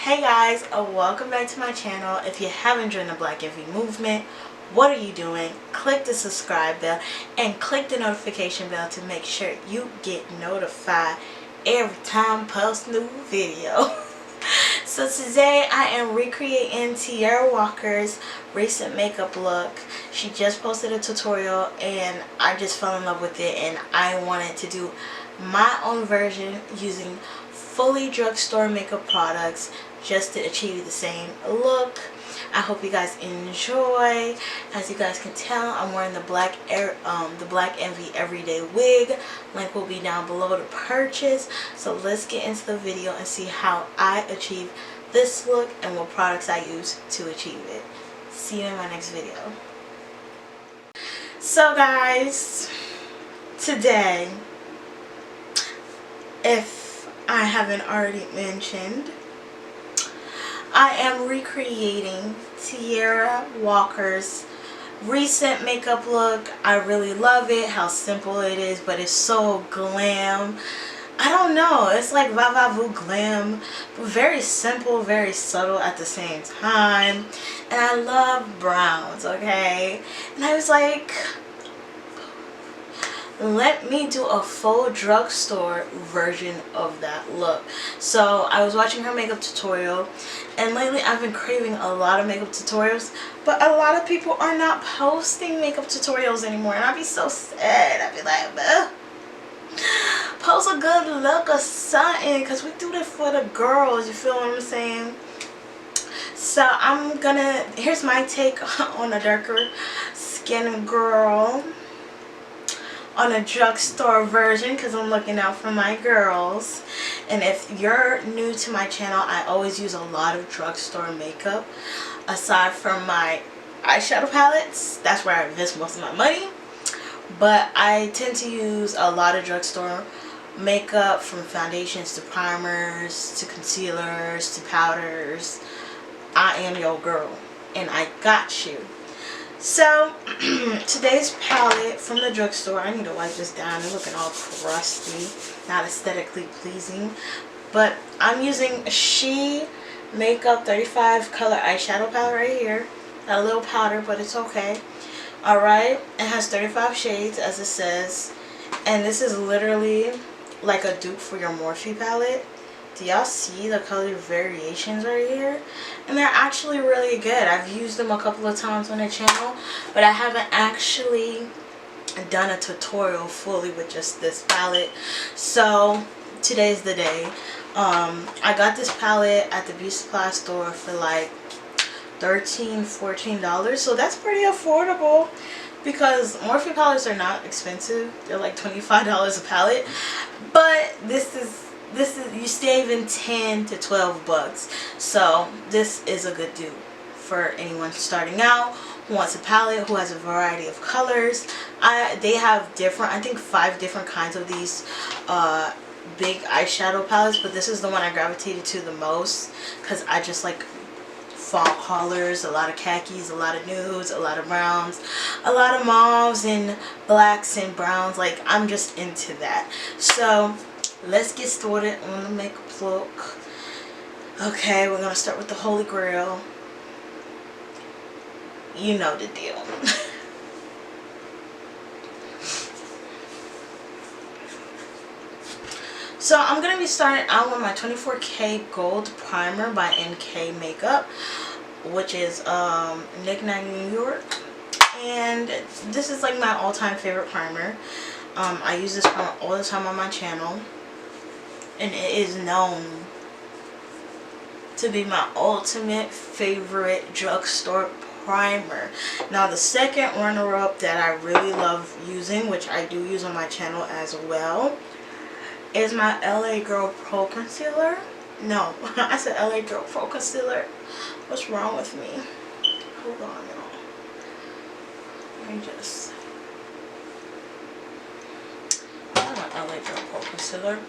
Hey guys, welcome back to my channel. If you haven't joined the Black Envy movement, what are you doing? Click the subscribe bell and click the notification bell to make sure you get notified every time I post a new video. So today I am recreating Teaira Walker's recent makeup look. She just posted a tutorial and I just fell in love with it, and I wanted to do my own version using fully drugstore makeup products just to achieve the same look. I hope you guys enjoy. As you guys can tell, I'm wearing the Black Envy Everyday Wig. Link will be down below to purchase. So let's get into the video and see how I achieve this look and what products I use to achieve it. See you in my next video. So guys, today, if I haven't already mentioned, I am recreating Teaira Walker's recent makeup look. I really love it, how simple it is, but it's so glam. I don't know, it's like va-va-vu glam, but very simple, very subtle at the same time. And I love browns, okay? And I was like, let me do a full drugstore version of that look. So I was watching her makeup tutorial, and lately I've been craving a lot of makeup tutorials, but a lot of people are not posting makeup tutorials anymore, and I'd be so sad. I'd be like, ugh, post a good look or something, because we do this for the girls, you feel what I'm saying? So I'm gonna, here's my take on a darker skin girl on a drugstore version, because I'm looking out for my girls. And if you're new to my channel, I always use a lot of drugstore makeup. Aside from my eyeshadow palettes, that's where I invest most of my money. But I tend to use a lot of drugstore makeup, from foundations to primers to concealers to powders. I am your girl, and I got you. So today's palette from the drugstore, I need to wipe this down, it's looking all crusty, not aesthetically pleasing, but I'm using She Makeup 35 color eyeshadow palette right here. Got a little powder, but it's okay. Alright, it has 35 shades as it says, and this is literally like a dupe for your Morphe palette. Do y'all see the color variations right here? And they're actually really good. I've used them a couple of times on the channel, but I haven't actually done a tutorial fully with just this palette. So today's the day. I got this palette at the beauty supply store for like $13–14, so that's pretty affordable, because Morphe palettes are not expensive. They're like $25 a palette, but this is you saving 10 to 12 bucks. So this is a good dupe for anyone starting out who wants a palette, who has a variety of colors. They have different, I think 5 different kinds of these big eyeshadow palettes, but this is the one I gravitated to the most, because I just like fall colors, a lot of khakis, a lot of nudes, a lot of browns, a lot of mauves and blacks and browns. Like, I'm just into that. So let's get started on the makeup look. Okay, we're gonna start with the Holy Grail. You know the deal. So I'm gonna be starting out with my 24K Gold Primer by NK Makeup, which is Knick-Knack New York, and this is like my all-time favorite primer. I use this primer all the time on my channel, and it is known to be my ultimate favorite drugstore primer. Now the second runner-up that I really love using, which I do use on my channel as well, is my LA Girl Pro Concealer. No, I said LA Girl Pro Concealer. What's wrong with me? Hold on, y'all. Let me just... I want LA Girl Pro Concealer.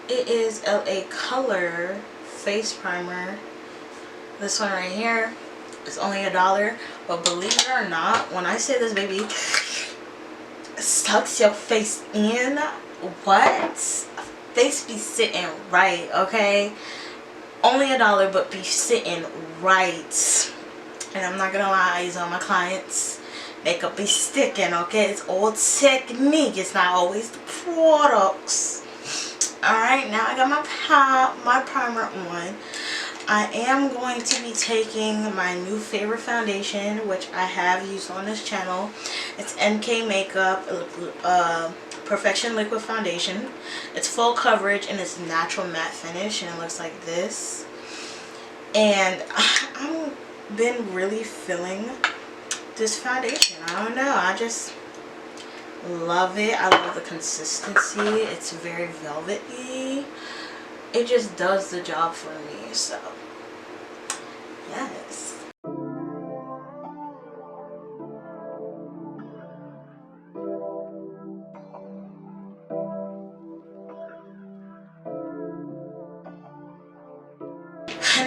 It is LA Color Face Primer. This one right here is only $1, but believe it or not, when I say this baby sucks your face in, what? Face be sitting right, okay? Only $1, but be sitting right. And I'm not gonna lie, on my clients, makeup be sticking, okay? It's all technique. It's not always the products. Alright, now I got my primer on. I am going to be taking my new favorite foundation, which I have used on this channel. It's NK Makeup Perfection Liquid Foundation. It's full coverage and it's natural matte finish, and it looks like this. And I've been really feeling this foundation. I don't know, I just love it. I love the consistency. It's very velvety. It just does the job for me. So yes.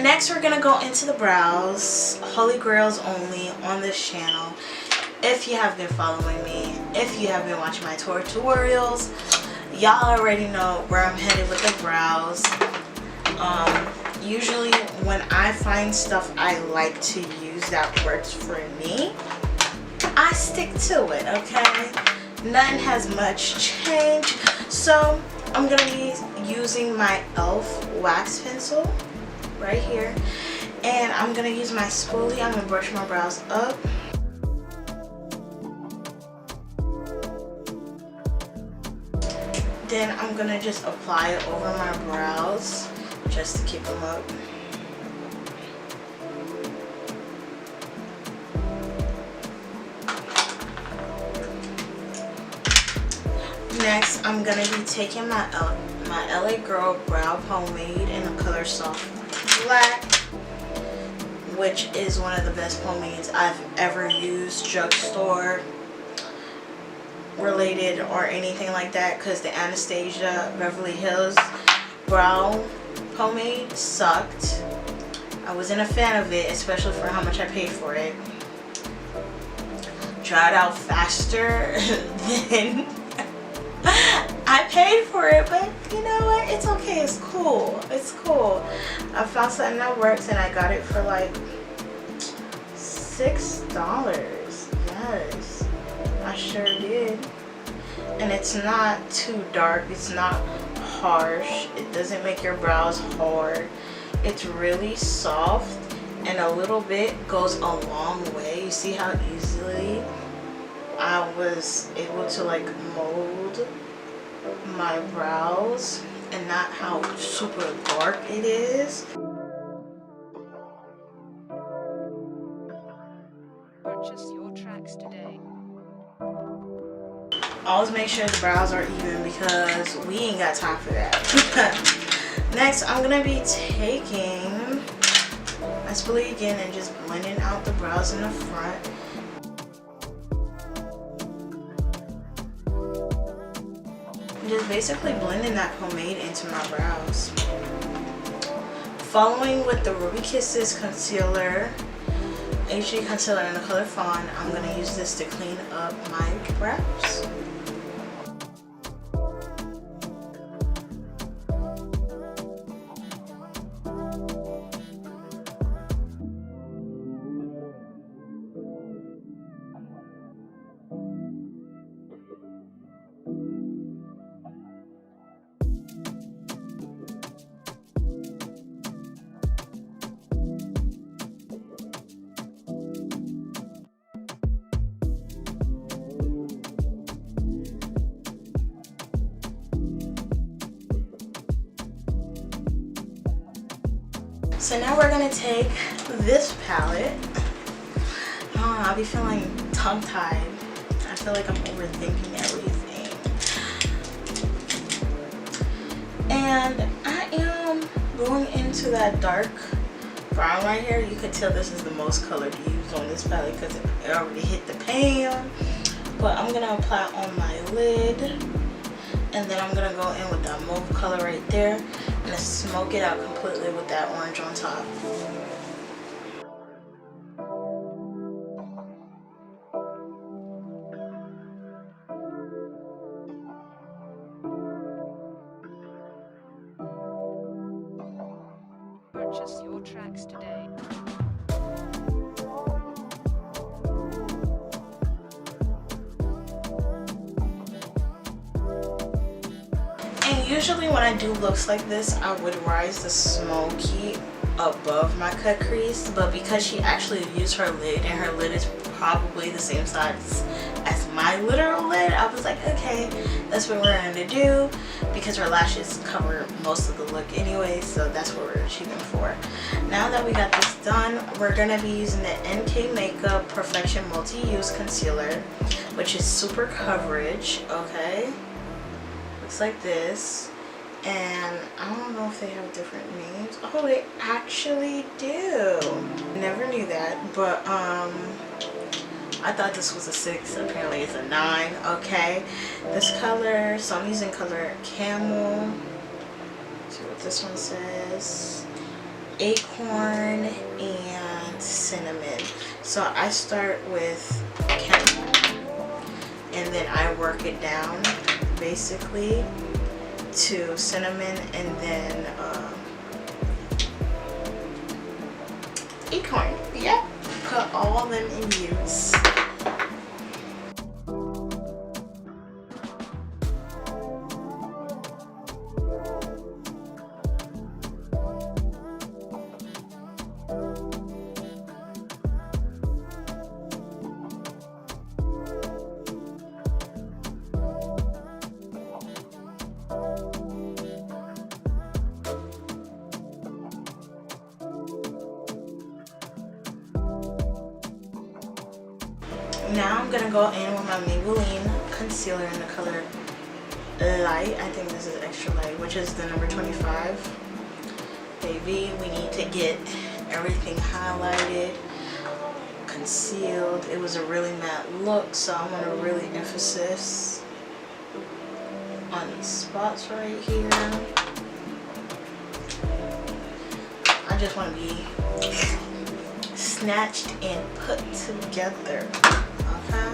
Next we're gonna go into the brows. Holy grails only on this channel. If you have been following me, if you have been watching my tutorials, y'all already know where I'm headed with the brows. Usually when I find stuff I like to use that works for me, I stick to it, okay? Nothing has much changed. So I'm gonna be using my e.l.f. wax pencil right here, and I'm gonna use my spoolie. I'm gonna brush my brows up. Then I'm gonna just apply it over my brows just to keep them up. Next, I'm gonna be taking my LA Girl Brow Pomade in the color Soft Black, which is one of the best pomades I've ever used, drugstore related or anything like that, because the Anastasia Beverly Hills brow pomade sucked. I wasn't a fan of it, especially for how much I paid for it. Dried out faster than I paid for it, but you know what? It's okay. It's cool. It's cool. I found something that works, and I got it for like $6. Yes, I sure did. And it's not too dark. It's not harsh. It doesn't make your brows hard. It's really soft, and a little bit goes a long way. You see how easily I was able to like mold my brows, and not how super dark it is. Purchase your tracks today. Always make sure the brows are even, because we ain't got time for that. Next, I'm gonna be taking my spoolie again and just blending out the brows in the front. Just basically blending that pomade into my brows. Following with the Ruby Kisses concealer, HD concealer in the color Fawn, I'm going to use this to clean up my brows. So now we're gonna take this palette. I don't know, I'll be feeling tongue-tied. I feel like I'm overthinking everything. And I am going into that dark brown right here. You could tell this is the most color to use on this palette because it already hit the pan. But I'm gonna apply it on my lid. And then I'm gonna go in with that mauve color right there and smoke it out completely with that orange on top. Purchase your tracks today. And usually when I do looks like this, I would rise the smoky above my cut crease, but because she actually used her lid and her lid is probably the same size as my literal lid, I was like, okay, that's what we're gonna do, because her lashes cover most of the look anyway, so that's what we're shooting for. Now that we got this done, we're gonna be using the NK Makeup Perfection Multi-Use Concealer, which is super coverage. Okay, looks like this. And I don't know if they have different names. Oh, they actually do. Never knew that, but I thought this was a 6. Apparently it's a 9. Okay, this color, so I'm using color Camel. Let's see what this one says. Acorn and Cinnamon. So I start with Camel and then I work it down basically to Cinnamon and then Acorn. Yep, put all of them in use. Now I'm gonna go in with my Maybelline concealer in the color Light. I think this is extra light, which is the number 25. Baby, we need to get everything highlighted, concealed. It was a really matte look, so I want to really emphasis on these spots right here. I just want to be snatched and put together. Okay.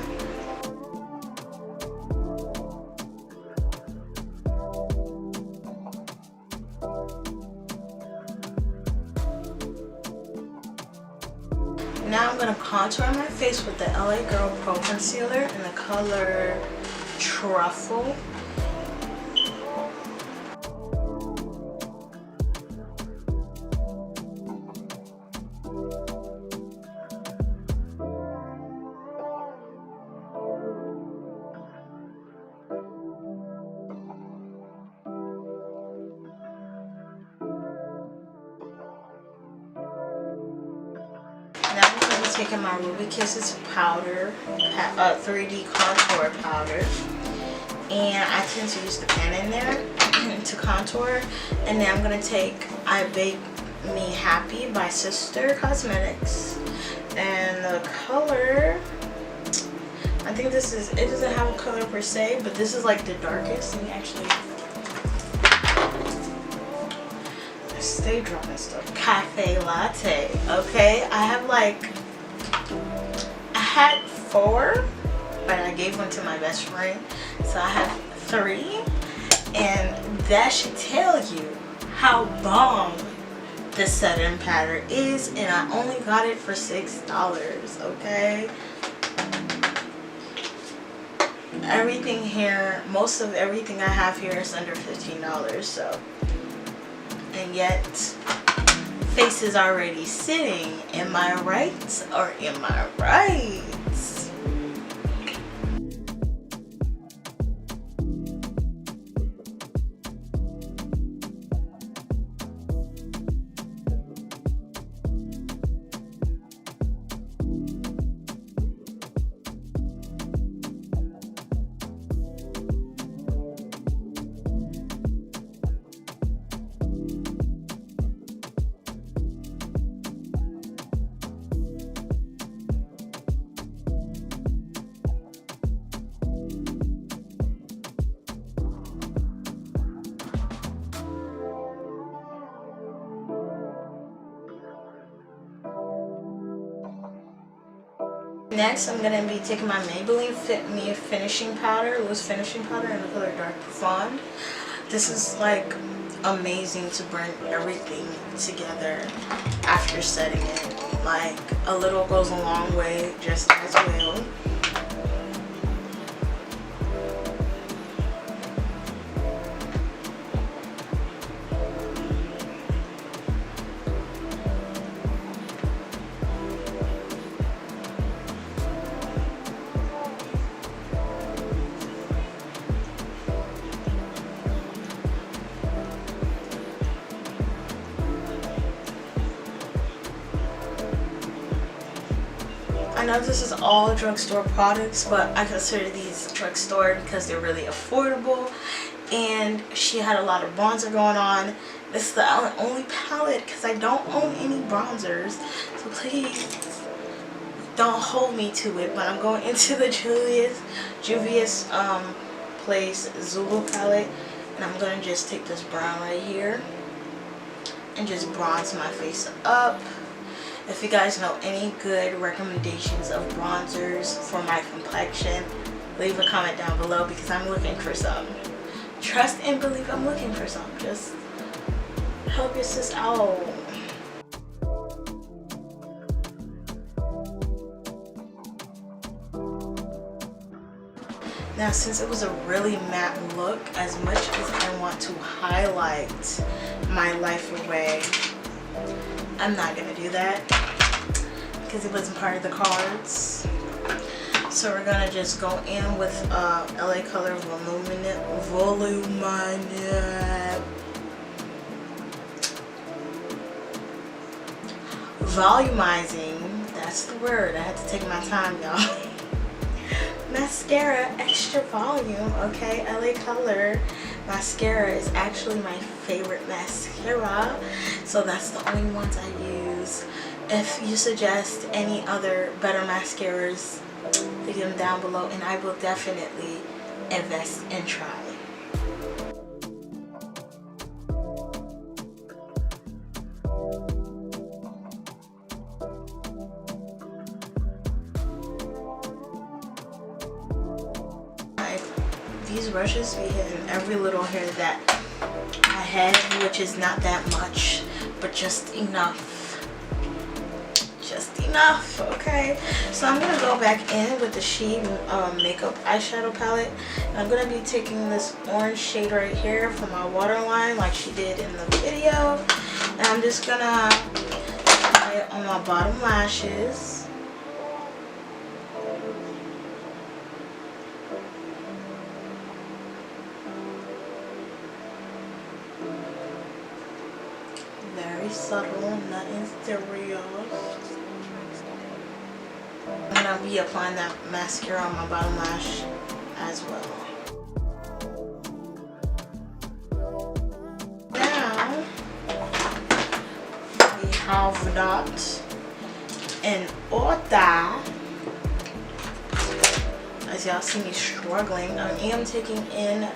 Now I'm going to contour my face with the LA Girl Pro Concealer in the color Truffle. Now I'm going to be taking my Ruby Kisses powder, 3D contour powder, and I tend to use the pen in there to contour. And then I'm going to take I Bake Me Happy by Sister Cosmetics, and the color, I think this is, it doesn't have a color per se, but this is like the darkest. Let me actually, stay dropping stuff. Cafe Latte. Okay, I have like, I had 4, but I gave one to my best friend, so I have 3, and that should tell you how bomb the setting powder is, and I only got it for $6. Okay, everything here, most of everything I have here is under $15, so, and yet face is already sitting. Am I right, or am I right? Next, I'm going to be taking my Maybelline Fit Me Finishing Powder, loose finishing powder in the color Dark Profond. This is like amazing to bring everything together after setting it. Like, a little goes a long way just as well. I know this is all drugstore products, but I consider these drugstore because they're really affordable, and she had a lot of bronzer going on. This is the only palette because I don't own any bronzers, so please don't hold me to it. But I'm going into the Juvias Place Zulu palette, and I'm going to just take this brown right here and just bronze my face up. If you guys know any good recommendations of bronzers for my complexion, leave a comment down below because I'm looking for some. Trust and believe I'm looking for some. Just help your sis out. Now, since it was a really matte look, as much as I want to highlight my life away, I'm not gonna do that because it wasn't part of the cards. So we're gonna just go in with LA Color volumizing. That's the word. I had to take my time, y'all. Mascara extra volume. Okay, LA Color mascara is actually my favorite mascara, so that's the only ones I use. If you suggest any other better mascaras, leave them down below and I will definitely invest and try. These brushes be hitting every little hair that I had, which is not that much, but just enough. Just enough, okay? So I'm gonna go back in with the She Makeup eyeshadow palette, and I'm gonna be taking this orange shade right here from my waterline, like she did in the video, and I'm just gonna apply it on my bottom lashes. Very subtle, nothing serious. I'm gonna be applying that mascara on my bottom lash as well. Now we have that in order. As y'all see me struggling, I am taking in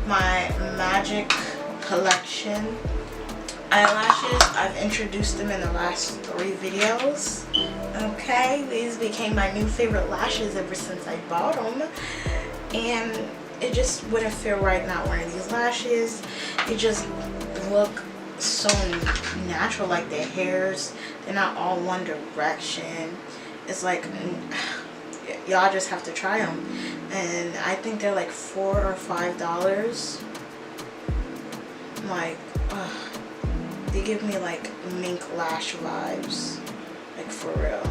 my Magic Collection eyelashes. I've introduced them in the last 3 videos. Okay, these became my new favorite lashes ever since I bought them, and it just wouldn't feel right not wearing these lashes. They just look so natural, like their hairs, they're not all one direction. It's like, y'all just have to try them, and I think they're like $4 or $5. Like, they give me like mink lash vibes, like for real.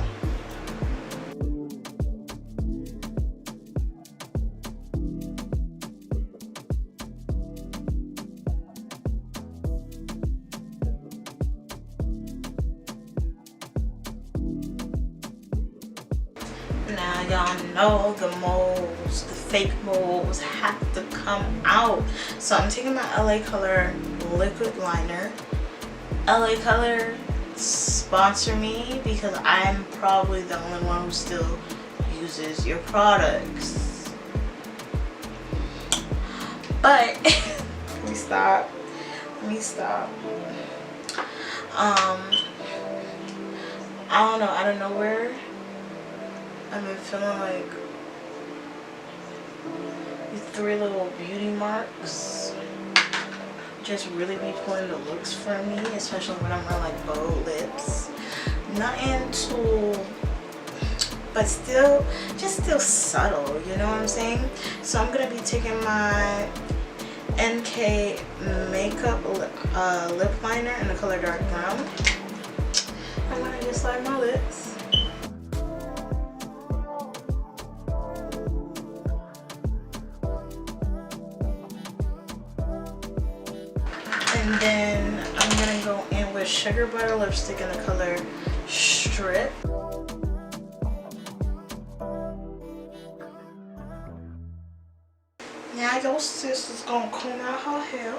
Now y'all know the moles, the fake moles have to come out. So I'm taking my LA Color liquid liner. LA Color, sponsor me because I'm probably the only one who still uses your products. But let me stop. I don't know, out of nowhere I've been feeling like these 3 little beauty marks just really be pulling the looks for me, especially when I'm wearing like bold lips. Nothing too, but still, just still subtle, you know what I'm saying? So I'm gonna be taking my NK makeup lip liner in the color dark brown. I'm gonna just line my lips. And then I'm gonna go in with Sugar Butter lipstick in the color Strip. Now your sis is gonna comb out her hair.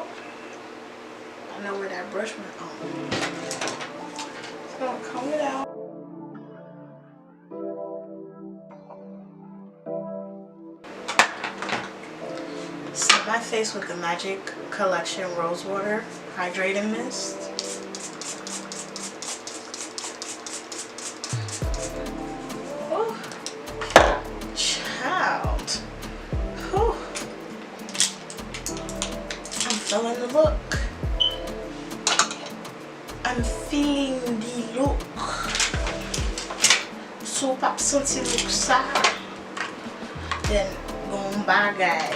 I know where that brush went on. It's gonna comb it out. Set my face with the Magic Collection Rose Water Hydrating Mist. Oh, child. Whew. I'm feeling the look. I'm feeling the look. So pap senti look sa. Then gon bagay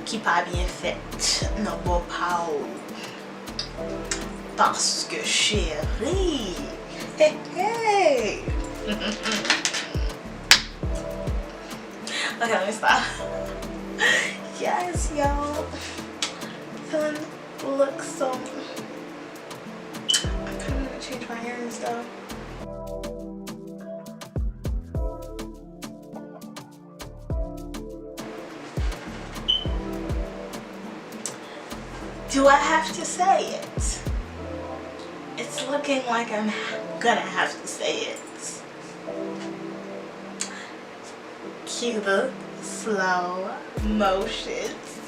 ki pa bien fait nan bo pa ou. Parce que chérie. Hey hey. Okay, let me stop. Yes, y'all. Feeling look so. I'm kind of gonna change my hair and stuff. Do I have to say it? It's looking like I'm gonna have to say it. Cue the slow motions.